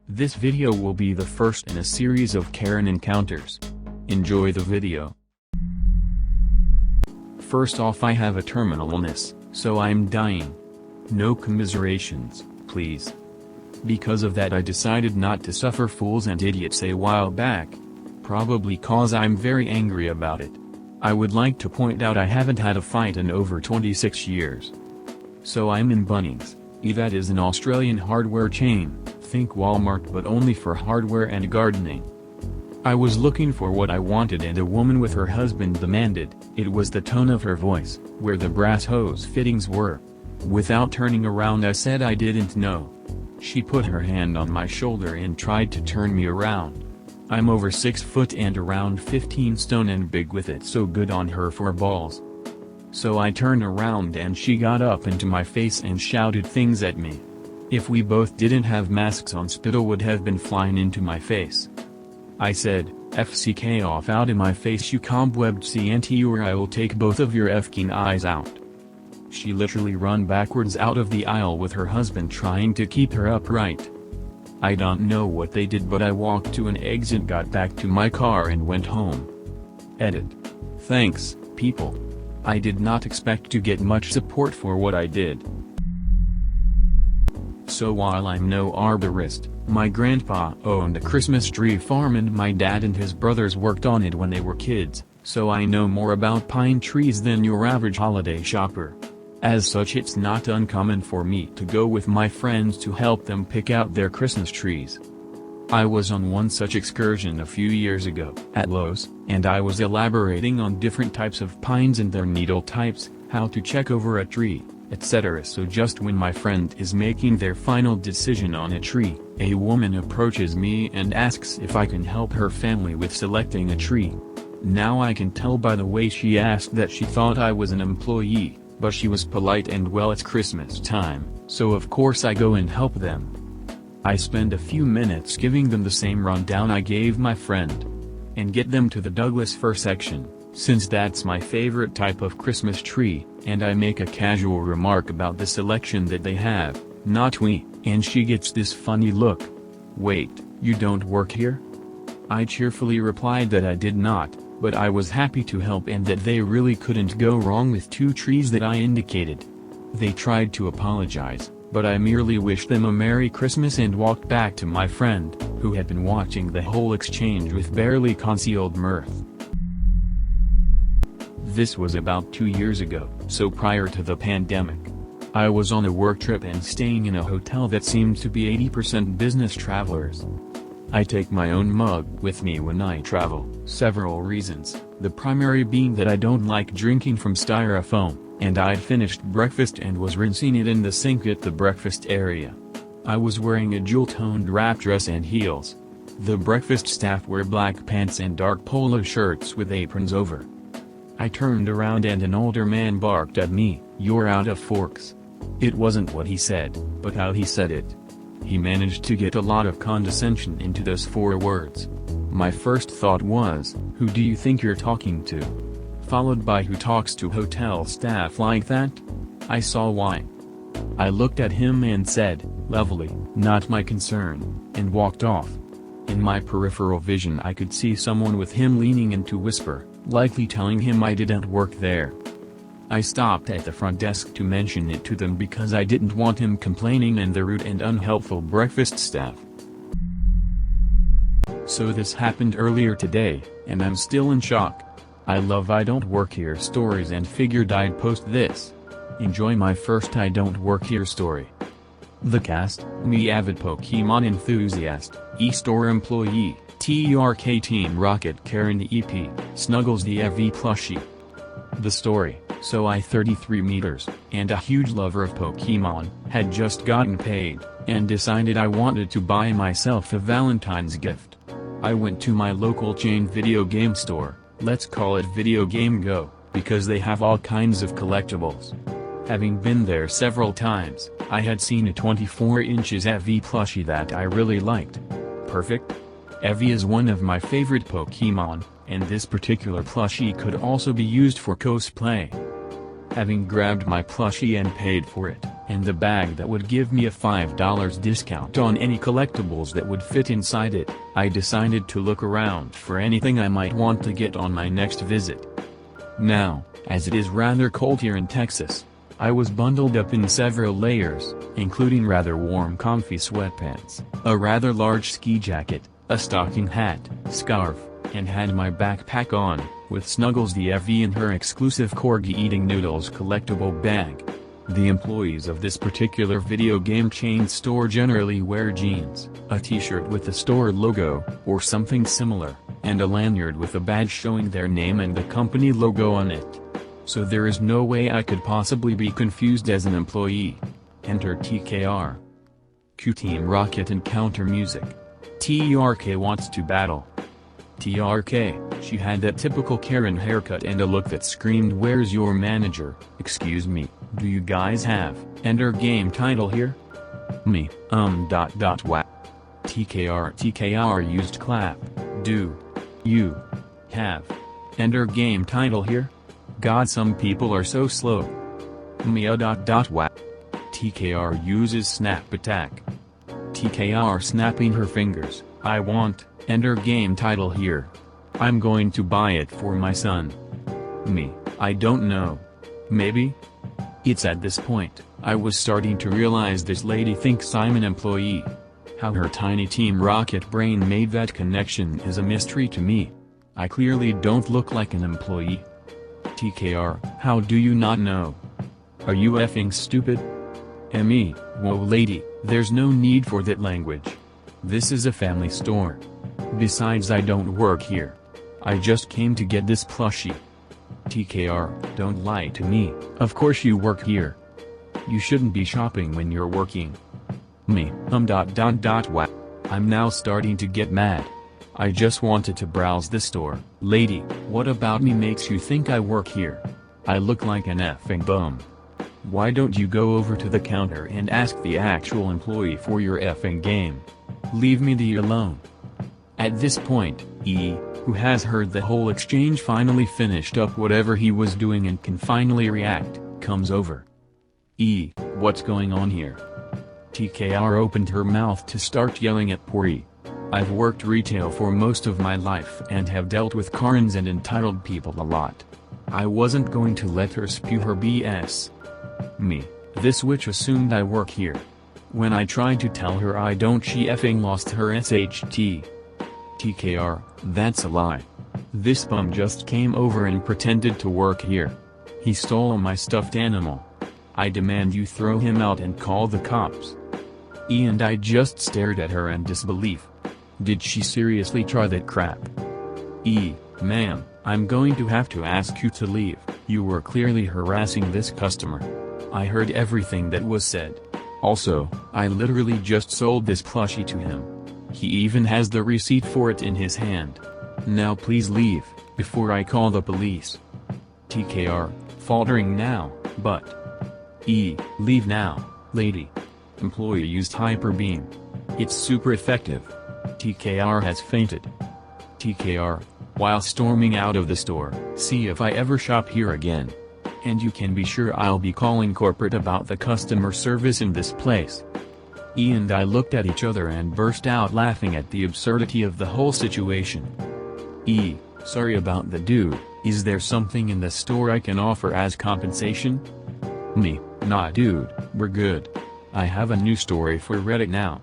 This video will be the first in a series of Karen encounters. Enjoy the video. First off, I have a terminal illness, so I'm dying. No commiserations, please. Because of that I decided not to suffer fools and idiots a while back. Probably cause I'm very angry about it. I would like to point out I haven't had a fight in over 26 years. So I'm in Bunnings. That is an Australian hardware chain, think Walmart but only for hardware and gardening. I was looking for what I wanted and a woman with her husband demanded. It was the tone of her voice, where the brass hose fittings were. Without turning around I said I didn't know. She put her hand on my shoulder and tried to turn me around. I'm over 6 foot and around 15 stone and big with it, so good on her for balls. So I turned around and she got up into my face and shouted things at me. If we both didn't have masks on, spittle would have been flying into my face. I said, "FCK off out of my face you cobwebbed CNT or I will take both of your fking eyes out." She literally run backwards out of the aisle with her husband trying to keep her upright. I don't know what they did, but I walked to an exit, got back to my car and went home. Edit. Thanks, people. I did not expect to get much support for what I did. So while I'm no arborist, my grandpa owned a Christmas tree farm and my dad and his brothers worked on it when they were kids, so I know more about pine trees than your average holiday shopper. As such, it's not uncommon for me to go with my friends to help them pick out their Christmas trees. I was on one such excursion a few years ago at Lowe's, and I was elaborating on different types of pines and their needle types, how to check over a tree, etc. So just when my friend is making their final decision on a tree, a woman approaches me and asks if I can help her family with selecting a tree. Now I can tell by the way she asked that she thought I was an employee. But she was polite and well, it's Christmas time, so of course I go and help them. I spend a few minutes giving them the same rundown I gave my friend. And get them to the Douglas fir section, since that's my favorite type of Christmas tree, and I make a casual remark about the selection that they have, not we, and she gets this funny look. "Wait, you don't work here?" I cheerfully replied that I did not. But I was happy to help and that they really couldn't go wrong with 2 trees that I indicated. They tried to apologize, but I merely wished them a Merry Christmas and walked back to my friend, who had been watching the whole exchange with barely concealed mirth. This was about 2 years ago, so prior to the pandemic. I was on a work trip and staying in a hotel that seemed to be 80% business travelers. I take my own mug with me when I travel, several reasons, the primary being that I don't like drinking from styrofoam, and I'd finished breakfast and was rinsing it in the sink at the breakfast area. I was wearing a jewel-toned wrap dress and heels. The breakfast staff wear black pants and dark polo shirts with aprons over. I turned around and an older man barked at me, "You're out of forks." It wasn't what he said, but how he said it. He managed to get a lot of condescension into those 4 words. My first thought was, who do you think you're talking to? Followed by, who talks to hotel staff like that? I saw why. I looked at him and said, "Lovely, not my concern," and walked off. In my peripheral vision I could see someone with him leaning in to whisper, likely telling him I didn't work there. I stopped at the front desk to mention it to them because I didn't want him complaining and the rude and unhelpful breakfast staff. So this happened earlier today, and I'm still in shock. I love I Don't Work Here stories and figured I'd post this. Enjoy my first I Don't Work Here story. The cast: me, avid Pokemon enthusiast, e-store employee, TRK Team Rocket, Karen EP, Snuggles the EV plushie. The story: so I, 33 meters, and a huge lover of Pokemon, had just gotten paid, and decided I wanted to buy myself a Valentine's gift. I went to my local chain video game store, let's call it Video Game Go, because they have all kinds of collectibles. Having been there several times, I had seen a 24 inches EV plushie that I really liked. Perfect? Eevee is one of my favorite Pokemon, and this particular plushie could also be used for cosplay. Having grabbed my plushie and paid for it, and the bag that would give me a $5 discount on any collectibles that would fit inside it. I decided to look around for anything I might want to get on my next visit. Now, as it is rather cold here in Texas, I was bundled up in several layers, including rather warm comfy sweatpants, a rather large ski jacket, a stocking hat, scarf, and had my backpack on, with Snuggles the FV and her exclusive corgi eating noodles collectible bag. The employees of this particular video game chain store generally wear jeans, a t-shirt with the store logo, or something similar, and a lanyard with a badge showing their name and the company logo on it. So there is no way I could possibly be confused as an employee. Enter TKR. Q Team Rocket encounter music. TRK wants to battle. TRK, she had that typical Karen haircut and a look that screamed, "Where's your manager? Excuse me, do you guys have enter game title here?" Me, whack. TKR used clap. Do you have enter game title here? God, some people are so slow. Me, whack. TKR uses snap attack. TKR snapping her fingers. I want enter game title here. I'm going to buy it for my son. Me, I don't know. Maybe? It's at this point I was starting to realize this lady thinks I'm an employee. How her tiny Team Rocket brain made that connection is a mystery to me. I clearly don't look like an employee. TKR, how do you not know? Are you effing stupid? Me, whoa lady, there's no need for that language. This is a family store. Besides, I don't work here. I just came to get this plushie. TKR, don't lie to me. Of course you work here. You shouldn't be shopping when you're working. Me, whack. I'm now starting to get mad. I just wanted to browse the store. Lady, what about me makes you think I work here? I look like an effing bum. Why don't you go over to the counter and ask the actual employee for your effing game? Leave me the alone. At this point, E, who has heard the whole exchange, finally finished up whatever he was doing and can finally react, comes over. E, what's going on here? TKR opened her mouth to start yelling at poor E. I've worked retail for most of my life and have dealt with Karens and entitled people a lot. I wasn't going to let her spew her BS. Me, this witch assumed I work here. When I tried to tell her I don't, she effing lost her SHT. TKR, that's a lie. This bum just came over and pretended to work here. He stole my stuffed animal. I demand you throw him out and call the cops. E and I just stared at her in disbelief. Did she seriously try that crap? E, ma'am, I'm going to have to ask you to leave. You were clearly harassing this customer. I heard everything that was said. Also, I literally just sold this plushie to him. He even has the receipt for it in his hand. Now please leave, before I call the police. TKR, faltering now, but. E, leave now, lady. Employee used hyper beam. It's super effective. TKR has fainted. TKR, while storming out of the store, see if I ever shop here again. And you can be sure I'll be calling corporate about the customer service in this place. E and I looked at each other and burst out laughing at the absurdity of the whole situation. E, sorry about the dude, is there something in the store I can offer as compensation? Me, nah dude, we're good. I have a new story for Reddit now.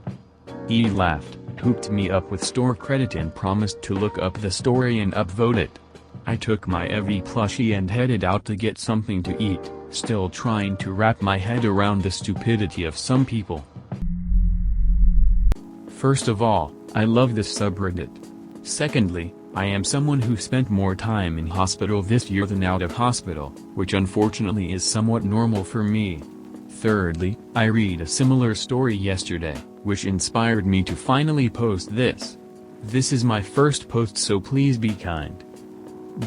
E laughed, hooked me up with store credit and promised to look up the story and upvote it. I took my EV plushie and headed out to get something to eat, still trying to wrap my head around the stupidity of some people. First of all, I love this subreddit. Secondly, I am someone who spent more time in hospital this year than out of hospital, which unfortunately is somewhat normal for me. Thirdly, I read a similar story yesterday, which inspired me to finally post this. This is my first post, so please be kind.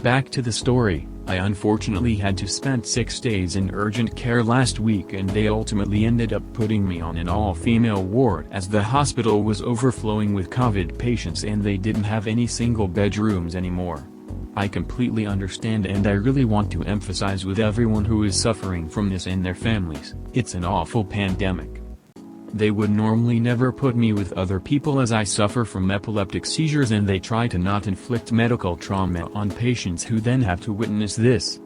Back to the story, I unfortunately had to spend 6 days in urgent care last week, and they ultimately ended up putting me on an all-female ward as the hospital was overflowing with COVID patients and they didn't have any single bedrooms anymore. I completely understand, and I really want to emphasize with everyone who is suffering from this and their families, it's an awful pandemic. They would normally never put me with other people as I suffer from epileptic seizures, and they try to not inflict medical trauma on patients who then have to witness this.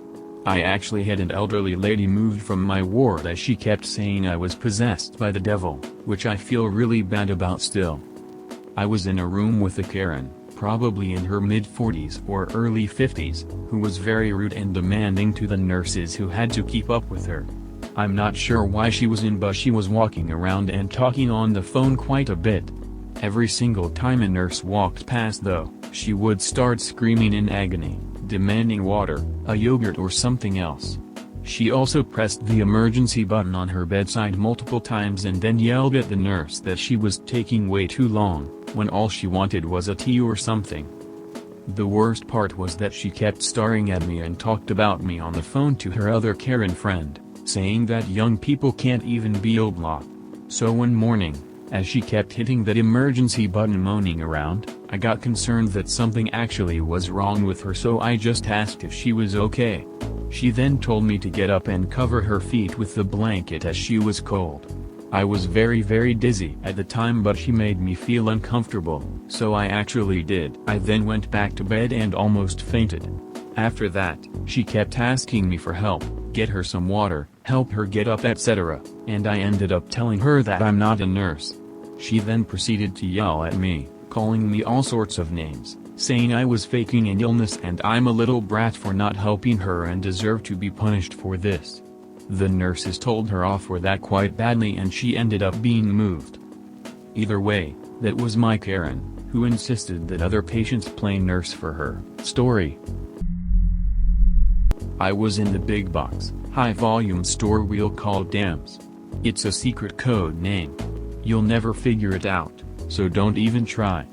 I actually had an elderly lady moved from my ward as she kept saying I was possessed by the devil, which I feel really bad about still. I was in a room with a Karen, probably in her mid-40s or early 50s, who was very rude and demanding to the nurses who had to keep up with her. I'm not sure why she was in, but she was walking around and talking on the phone quite a bit. Every single time a nurse walked past though, she would start screaming in agony, demanding water, a yogurt or something else. She also pressed the emergency button on her bedside multiple times and then yelled at the nurse that she was taking way too long, when all she wanted was a tea or something. The worst part was that she kept staring at me and talked about me on the phone to her other Karen friend, saying that young people can't even be old law. So one morning, as she kept hitting that emergency button moaning around, I got concerned that something actually was wrong with her, so I just asked if she was okay. She then told me to get up and cover her feet with the blanket as she was cold. I was very dizzy at the time, but she made me feel uncomfortable, so I actually did. I then went back to bed and almost fainted. After that, she kept asking me for help, get her some water, help her get up, etc., and I ended up telling her that I'm not a nurse. She then proceeded to yell at me, calling me all sorts of names, saying I was faking an illness and I'm a little brat for not helping her and deserve to be punished for this. The nurses told her off for that quite badly and she ended up being moved. Either way, that was my Karen, who insisted that other patients play nurse for her. Story. I was in the big box, high-volume store we'll call DAMS. It's a secret code name. You'll never figure it out, so don't even try.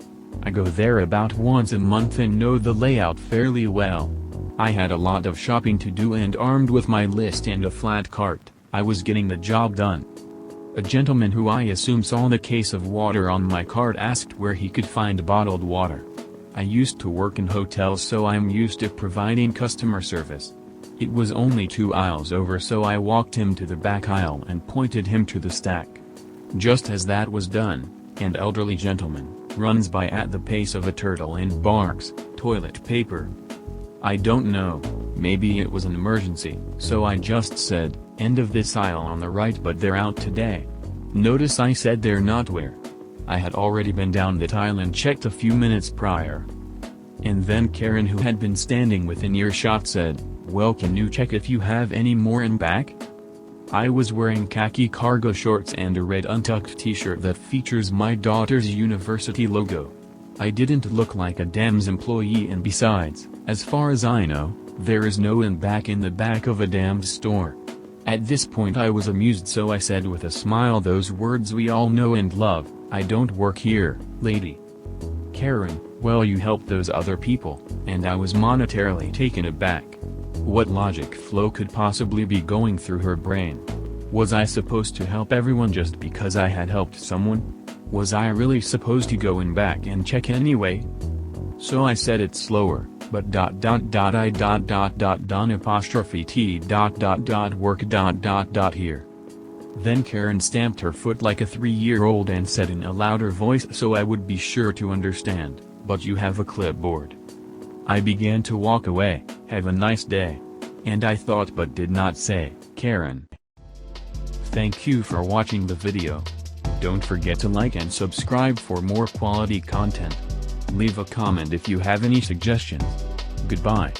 I go there about once a month and know the layout fairly well. I had a lot of shopping to do, and armed with my list and a flat cart, I was getting the job done. A gentleman who I assume saw the case of water on my cart asked where he could find bottled water. I used to work in hotels, so I'm used to providing customer service. It was only 2 aisles over, so I walked him to the back aisle and pointed him to the stack. Just as that was done, an elderly gentleman runs by at the pace of a turtle and barks, "Toilet paper." I don't know, maybe it was an emergency, so I just said, "End of this aisle on the right, but they're out today." Notice I said they're not where. I had already been down that aisle and checked a few minutes prior. And then Karen, who had been standing within earshot, said, "Well, can you check if you have any more in back?" I was wearing khaki cargo shorts and a red untucked t-shirt that features my daughter's university logo. I didn't look like a DAMS employee, and besides, as far as I know, there is no in back in the back of a DAMS store. At this point I was amused, so I said with a smile those words we all know and love, "I don't work here, lady." Karen, "Well, you helped those other people," and I was monetarily taken aback. What logic flow could possibly be going through her brain? Was I supposed to help everyone just because I had helped someone? Was I really supposed to go in back and check anyway? So I said it slower, but I done apostrophe T work here. Then Karen stamped her foot like a 3-year-old and said in a louder voice so I would be sure to understand, "But you have a clipboard." I began to walk away, "Have a nice day." And I thought but did not say, "Karen." Thank you for watching the video. Don't forget to like and subscribe for more quality content. Leave a comment if you have any suggestions. Goodbye.